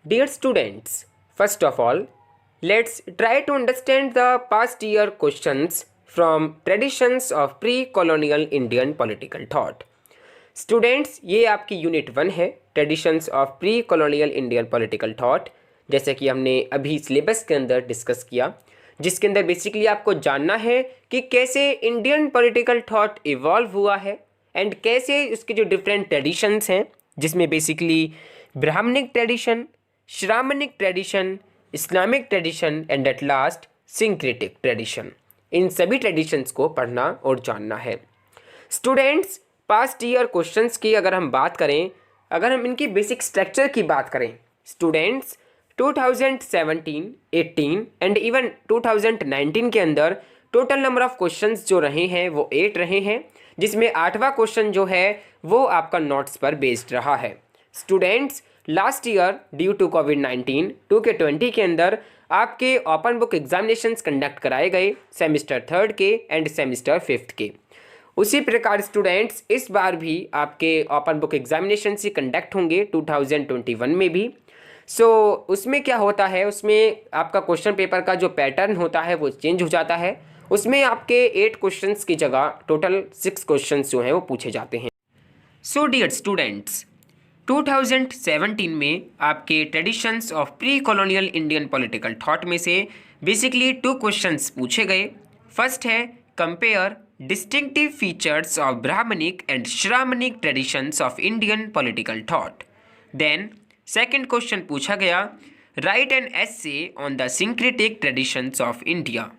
Dear students, first of all, let's try to understand the past year questions from traditions of pre-colonial Indian political thought. Students, ये आपकी unit 1 है, traditions of pre colonial Indian political thought, जैसे कि हमने अभी syllabus के अंदर discuss किया, जिसके अंदर बेसिकली आपको जानना है कि कैसे इंडियन पॉलिटिकल थॉट इवॉल्व हुआ है एंड कैसे उसके जो डिफरेंट ट्रेडिशंस हैं, जिसमें basically Brahmanic tradition, Shramanic tradition, Islamic tradition and at last syncretic tradition, इन सभी ट्रेडिशंस को पढ़ना और जानना है। स्टूडेंट्स, पास्ट ईयर क्वेश्चंस की अगर हम बात करें, अगर हम इनकी बेसिक स्ट्रक्चर की बात करें, स्टूडेंट्स 2017, 18 एंड इवन 2019 के अंदर टोटल नंबर ऑफ क्वेश्चंस जो रहे हैं वो 8 रहे हैं, जिसमें 8वां क्वेश्चन जो है वो आपका नोट्स पर बेस्ड रहा है। Students, last year due to कोविड-19 2K20 के अंदर आपके ओपन बुक एग्जामिनेशंस कंडक्ट कराए गए सेमिस्टर 3rd के एंड सेमिस्टर 5th के। उसी प्रकार स्टूडेंट्स इस बार भी आपके ओपन बुक एग्जामिनेशन से कंडक्ट होंगे 2021 में भी। उसमें क्या होता है, उसमें आपका क्वेश्चन पेपर का जो पैटर्न होता है वो चेंज हो जाता है। उसमें आपके 8 क्वेश्चंस की जगह टोटल 6 क्वेश्चंस जो हैं वो पूछे जाते हैं। सो डियर स्टूडेंट्स, 2017 में आपके traditions of pre colonial Indian political thought में से बेसिकली 2 क्वेश्चंस पूछे गए। फर्स्ट है compare distinctive features of Brahmanic and Shramanic traditions of Indian political thought. Then second question पूछा गया write an essay on the syncretic traditions of India.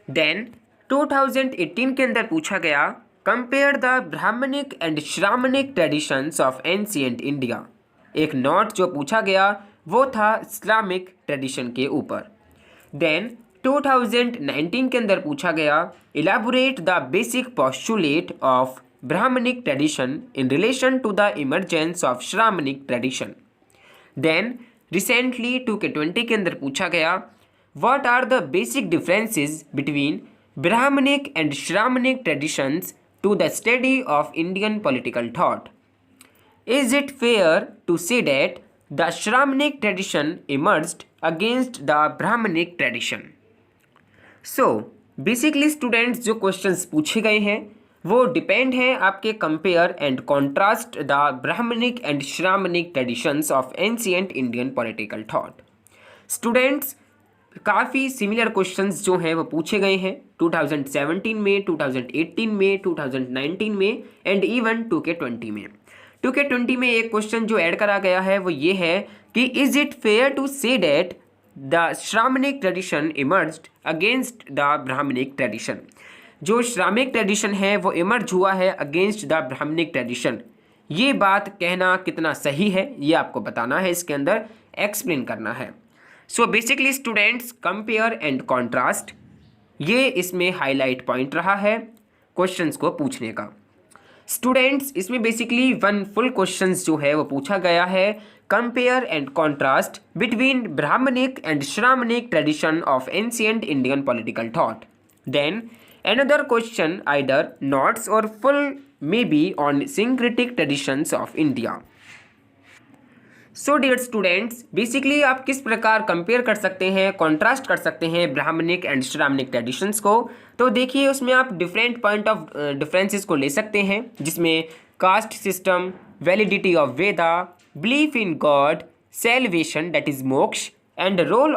Then 2018 के अंदर पूछा गया compare the Brahmanic and Shramanic traditions of ancient India. एक note जो पूछा गया वो था इस्लामिक ट्रेडिशन के ऊपर। देन 2019 के अंदर पूछा गया elaborate the basic postulate of Brahmanic tradition in relation to the emergence of Shramanic tradition. Then recently 2K20 के अंदर पूछा गया what are the basic differences between Brahmanic and Shramanic traditions to the study of Indian political thought. Is it fair to say that the Shramanic tradition emerged against the Brahmanic tradition? So, basically students जो questions पूछे गए हैं वो depend हैं आपके compare and contrast the Brahmanic and Shramanic traditions of ancient Indian political thought. Students, काफ़ी similar questions जो हैं वो पूछे गए हैं 2017 में, 2018 में, 2019 में एंड इवन 2K20 में। 2K20 में एक क्वेश्चन जो ऐड करा गया है वो ये है कि is it fair to say that the Shramanic tradition emerged against the Brahmanic tradition. जो श्रामिक ट्रेडिशन है वो इमर्ज हुआ है अगेंस्ट द ब्राह्मणिक ट्रेडिशन। ये बात कहना कितना सही है ये आपको बताना है, इसके अंदर एक्सप्लेन करना है। So basically students compare and contrast ये इसमें हाईलाइट पॉइंट रहा है क्वेश्चंस को पूछने का। स्टूडेंट्स, इसमें बेसिकली 1 फुल क्वेश्चंस जो है वो पूछा गया है compare and contrast between Brahmanic and Shramanic tradition of ancient Indian political thought. Then another question either notes or full may be on syncretic traditions of India. So dear students, basically आप किस प्रकार compare कर सकते हैं, कॉन्ट्रास्ट कर सकते हैं Brahmanic and Shramanic traditions को। तो देखिए उसमें आप डिफरेंट पॉइंट ऑफ डिफरेंसेस को ले सकते हैं, जिसमें caste system, validity of Veda, belief in God, salvation that is moksha and role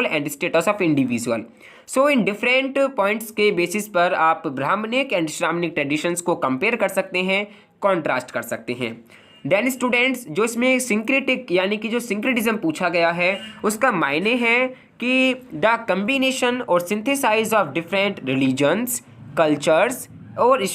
and status of individual. So in different points के बेसिस पर आप ब्राह्मणिक एंड श्रामणिक ट्रेडिशंस को कंपेयर कर सकते हैं, कॉन्ट्रास्ट कर सकते हैं। देन स्टूडेंट्स, जो इसमें सिंक्रेटिक यानी कि जो सिंक्रेटिज्म पूछा गया है उसका मायने है कि द कम्बिनेशन और synthesize of different religions, cultures और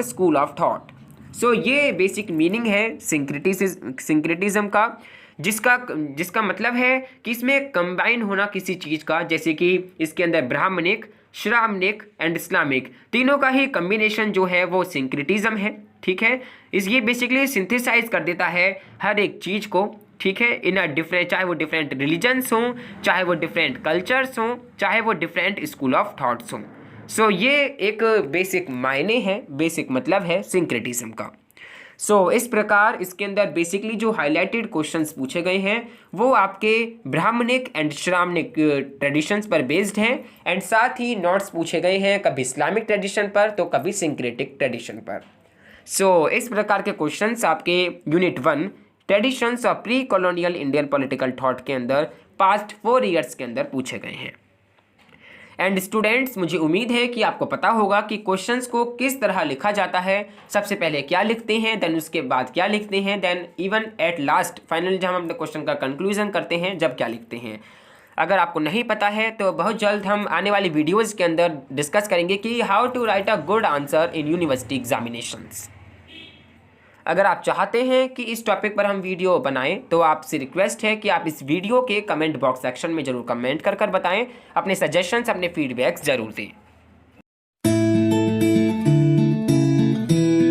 स्कूल ऑफ थॉट। सो ये बेसिक मीनिंग है सिंक्रेटिज्म का, जिसका मतलब है कि इसमें कंबाइन होना किसी चीज़ का, जैसे कि इसके अंदर ब्राह्मणिक, श्रामणिक एंड इस्लामिक तीनों का ही कम्बिनेशन जो है वो सिंक्रेटिज्म है। ठीक है, ये बेसिकली सिंथेसाइज कर देता है हर एक चीज़ को। ठीक है, इन अ डिफरेंट, चाहे वो डिफरेंट रिलीजन्स हों, चाहे वो डिफरेंट कल्चर्स हों, चाहे वो डिफरेंट स्कूल ऑफ थॉट्स हों। सो ये एक बेसिक मायने है, बेसिक मतलब है सिंक्रेटिज्म का। इस प्रकार इसके अंदर बेसिकली जो हाईलाइटेड क्वेश्चंस पूछे गए हैं वो आपके ब्राह्मणिक एंड श्रामणिक ट्रेडिशंस पर बेस्ड हैं एंड साथ ही नोट्स पूछे गए हैं कभी इस्लामिक ट्रेडिशन पर तो कभी सिंक्रेटिक ट्रेडिशन पर। इस प्रकार के क्वेश्चंस आपके unit 1 traditions of pre colonial Indian political thought के अंदर पास्ट 4 ईयर्स के अंदर पूछे गए हैं। एंड स्टूडेंट्स, मुझे उम्मीद है कि आपको पता होगा कि क्वेश्चंस को किस तरह लिखा जाता है। सबसे पहले क्या लिखते हैं, देन उसके बाद क्या लिखते हैं, then even at last final जब हम अपने क्वेश्चन का कंक्लूजन करते हैं जब क्या लिखते हैं। अगर आपको नहीं पता है तो बहुत जल्द हम आने वाली वीडियोज़ के अंदर डिस्कस करेंगे कि how to write a good answer in university examinations. अगर आप चाहते हैं कि इस टॉपिक पर हम वीडियो बनाएं तो आपसे रिक्वेस्ट है कि आप इस वीडियो के कमेंट बॉक्स सेक्शन में ज़रूर कमेंट कर बताएं, अपने सजेशंस अपने फीडबैक्स ज़रूर दें।